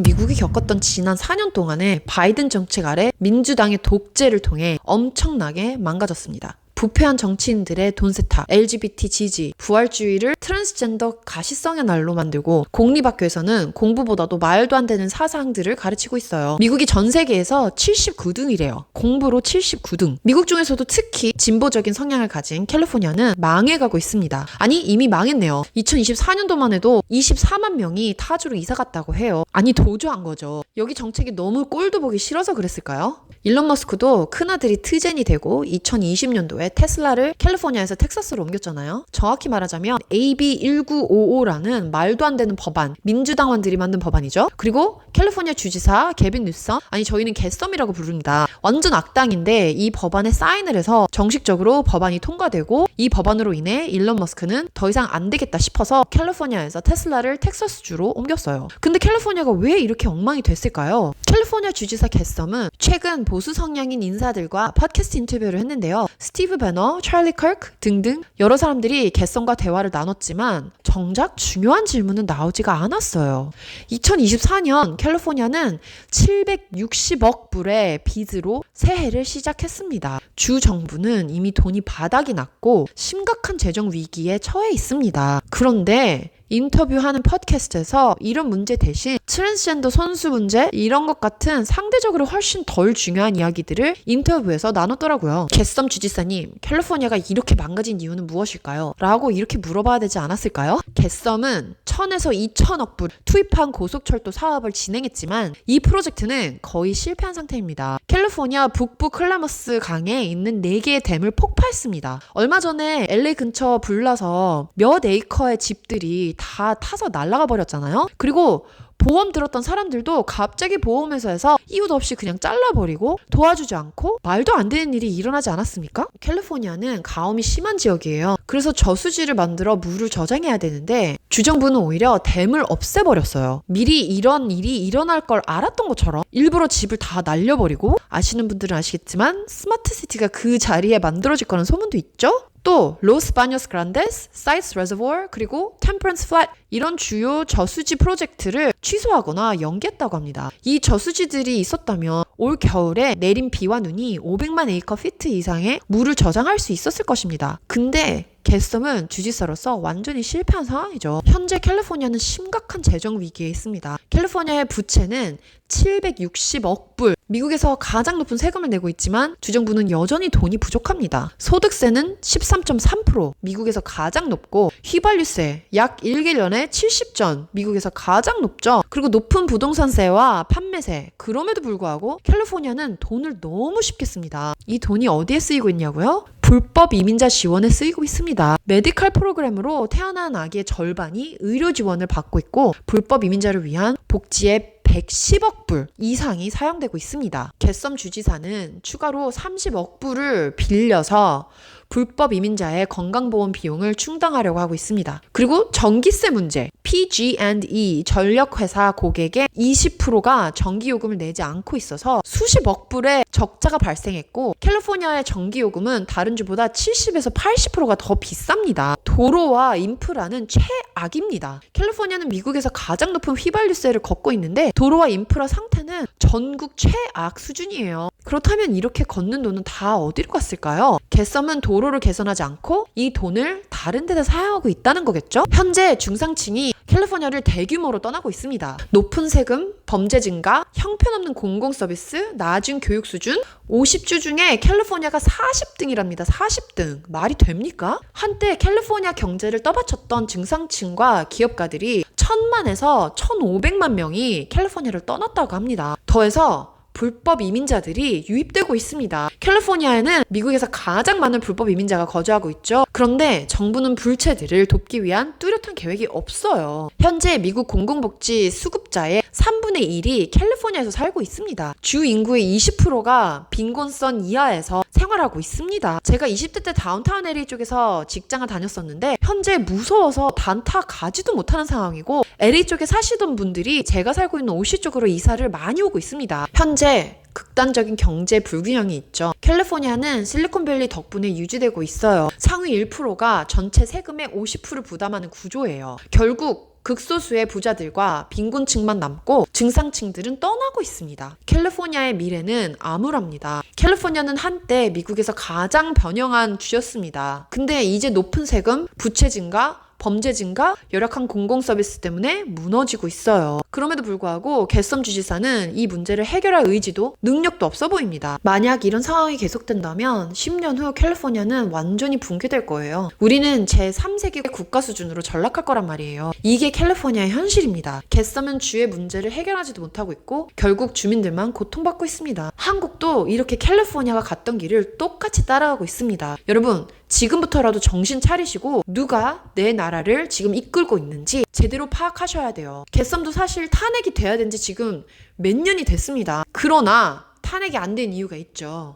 미국이 겪었던 지난 4년 동안에 바이든 정책 아래 민주당의 독재를 통해 엄청나게 망가졌습니다. 부패한 정치인들의 돈 세탁, LGBT 지지, 부활주의를 트랜스젠더 가시성의 날로 만들고 공립학교에서는 공부보다도 말도 안 되는 사상들을 가르치고 있어요. 미국이 전 세계에서 79등이래요. 공부로 79등. 미국 중에서도 특히 진보적인 성향을 가진 캘리포니아는 망해가고 있습니다. 아니 이미 망했네요. 2024년도만 해도 24만 명이 타주로 이사 갔다고 해요. 아니 도주한 거죠. 여기 정책이 너무 꼴도 보기 싫어서 그랬을까요? 일론 머스크도 큰아들이 트젠이 되고 2020년도에 테슬라를 캘리포니아에서 텍사스로 옮겼잖아요. 정확히 말하자면 AB 1955라는 말도 안 되는 법안, 민주당원들이 만든 법안이죠. 그리고 캘리포니아 주지사 개빈 뉴섬, 아니 저희는 개썸이라고 부릅니다. 완전 악당인데 이 법안에 사인을 해서 정식적으로 법안이 통과되고 이 법안으로 인해 일론 머스크는 더 이상 안 되겠다 싶어서 캘리포니아에서 테슬라를 텍사스주로 옮겼어요. 근데 캘리포니아가 왜 이렇게 엉망이 됐을까요? 캘리포니아 주지사 개썸은 최근 보수 성향인 인사들과 팟캐스트 인터뷰를 했는데요. 스티브 배너, 찰리 커크 등등 여러 사람들이 개썸과 대화를 나눴지만 정작 중요한 질문은 나오지가 않았어요. 2024년 캘리포니아는 760억 불의 빚으로 새해를 시작했습니다. 주 정부는 이미 돈이 바닥이 났고 심각한 재정 위기에 처해 있습니다. 그런데 인터뷰하는 팟캐스트에서 이런 문제 대신 트랜스젠더 선수 문제 이런 것 같은 상대적으로 훨씬 덜 중요한 이야기들을 인터뷰에서 나눴더라고요. 개썸 주지사님, 캘리포니아가 이렇게 망가진 이유는 무엇일까요? 라고 이렇게 물어봐야 되지 않았을까요? 개썸은 1000에서 2000억 불 투입한 고속철도 사업을 진행했지만 이 프로젝트는 거의 실패한 상태입니다. 캘리포니아 북부 클라머스 강에 있는 4개의 댐을 폭파했습니다. 얼마 전에 LA 근처 불나서 몇 에이커의 집들이 다 타서 날아가 버렸잖아요. 그리고 보험 들었던 사람들도 갑자기 보험회사에서 이유도 없이 그냥 잘라버리고 도와주지 않고 말도 안 되는 일이 일어나지 않았습니까? 캘리포니아는 가뭄이 심한 지역이에요. 그래서 저수지를 만들어 물을 저장해야 되는데 주정부는 오히려 댐을 없애버렸어요. 미리 이런 일이 일어날 걸 알았던 것처럼 일부러 집을 다 날려버리고 아시는 분들은 아시겠지만 스마트시티가 그 자리에 만들어질 거라는 소문도 있죠? 또 로스 바니오스 그란데스, 사이스 레저보어, 그리고 템퍼런스 플랫 이런 주요 저수지 프로젝트를 취소하거나 연기했다고 합니다. 이 저수지들이 있었다면 올 겨울에 내린 비와 눈이 500만 에이커 피트 이상의 물을 저장할 수 있었을 것입니다. 근데 개썸은 주지사로서 완전히 실패한 상황이죠. 현재 캘리포니아는 심각한 재정 위기에 있습니다. 캘리포니아의 부채는 760억 불, 미국에서 가장 높은 세금을 내고 있지만 주정부는 여전히 돈이 부족합니다. 소득세는 13.3%, 미국에서 가장 높고 휘발유세 약 1길런에 70전, 미국에서 가장 높죠. 그리고 높은 부동산세와 판매세, 그럼에도 불구하고 캘리포니아는 돈을 너무 쉽게 씁니다. 이 돈이 어디에 쓰이고 있냐고요? 불법 이민자 지원에 쓰이고 있습니다. 메디칼 프로그램으로 태어난 아기의 절반이 의료 지원을 받고 있고 불법 이민자를 위한 복지에 110억 불 이상이 사용되고 있습니다. 개썸 주지사는 추가로 30억 불을 빌려서 불법 이민자의 건강보험 비용을 충당하려고 하고 있습니다. 그리고 전기세 문제, PG&E 전력회사 고객의 20%가 전기요금을 내지 않고 있어서 수십억 불의 적자가 발생했고 캘리포니아의 전기요금은 다른 주보다 70에서 80%가 더 비쌉니다. 도로와 인프라는 최악입니다. 캘리포니아는 미국에서 가장 높은 휘발유세를 걷고 있는데 도로와 인프라 상태는 전국 최악 수준이에요. 그렇다면 이렇게 걷는 돈은 다 어디로 갔을까요? 개썸은 도로를 개선하지 않고 이 돈을 다른 데다 사용하고 있다는 거겠죠? 현재 중상층이 캘리포니아를 대규모로 떠나고 있습니다. 높은 세금, 범죄 증가, 형편없는 공공서비스, 낮은 교육 수준, 50주 중에 캘리포니아가 40등이랍니다. 40등. 말이 됩니까? 한때 캘리포니아 경제를 떠받쳤던 중상층과 기업가들이 1000만에서 1500만 명이 캘리포니아를 떠났다고 합니다. 더해서 불법 이민자들이 유입되고 있습니다. 캘리포니아에는 미국에서 가장 많은 불법 이민자가 거주하고 있죠. 그런데 정부는 불체들을 돕기 위한 뚜렷한 계획이 없어요. 현재 미국 공공복지 수급자의 3분의 1이 캘리포니아에서 살고 있습니다. 주 인구의 20%가 빈곤선 이하에서 생활하고 있습니다. 제가 20대 때 다운타운 LA 쪽에서 직장을 다녔었는데 현재 무서워서 단타 가지도 못하는 상황이고 LA 쪽에 사시던 분들이 제가 살고 있는 OC 쪽으로 이사를 많이 오고 있습니다. 현재 극단적인 경제 불균형이 있죠. 캘리포니아는 실리콘밸리 덕분에 유지되고 있어요. 상위 1%가 전체 세금의 50%를 부담하는 구조예요. 결국 극소수의 부자들과 빈곤층만 남고 중상층들은 떠나고 있습니다. 캘리포니아의 미래는 암울합니다. 캘리포니아는 한때 미국에서 가장 변형한 주였습니다. 근데 이제 높은 세금, 부채 증가, 범죄 증가, 열악한 공공 서비스 때문에 무너지고 있어요. 그럼에도 불구하고 겟섬 주지사는 이 문제를 해결할 의지도 능력도 없어 보입니다. 만약 이런 상황이 계속된다면 10년 후 캘리포니아는 완전히 붕괴될 거예요. 우리는 제3세계 국가 수준으로 전락할 거란 말이에요. 이게 캘리포니아의 현실입니다. 겟섬은 주의 문제를 해결하지도 못하고 있고 결국 주민들만 고통받고 있습니다. 한국도 이렇게 캘리포니아가 갔던 길을 똑같이 따라가고 있습니다. 여러분, 지금부터라도 정신 차리시고 누가 내 나라를 지금 이끌고 있는지 제대로 파악하셔야 돼요. 겟섬도 사실 탄핵이 돼야 된 지 지금 몇 년이 됐습니다. 그러나 탄핵이 안 된 이유가 있죠.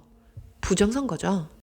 부정선거죠.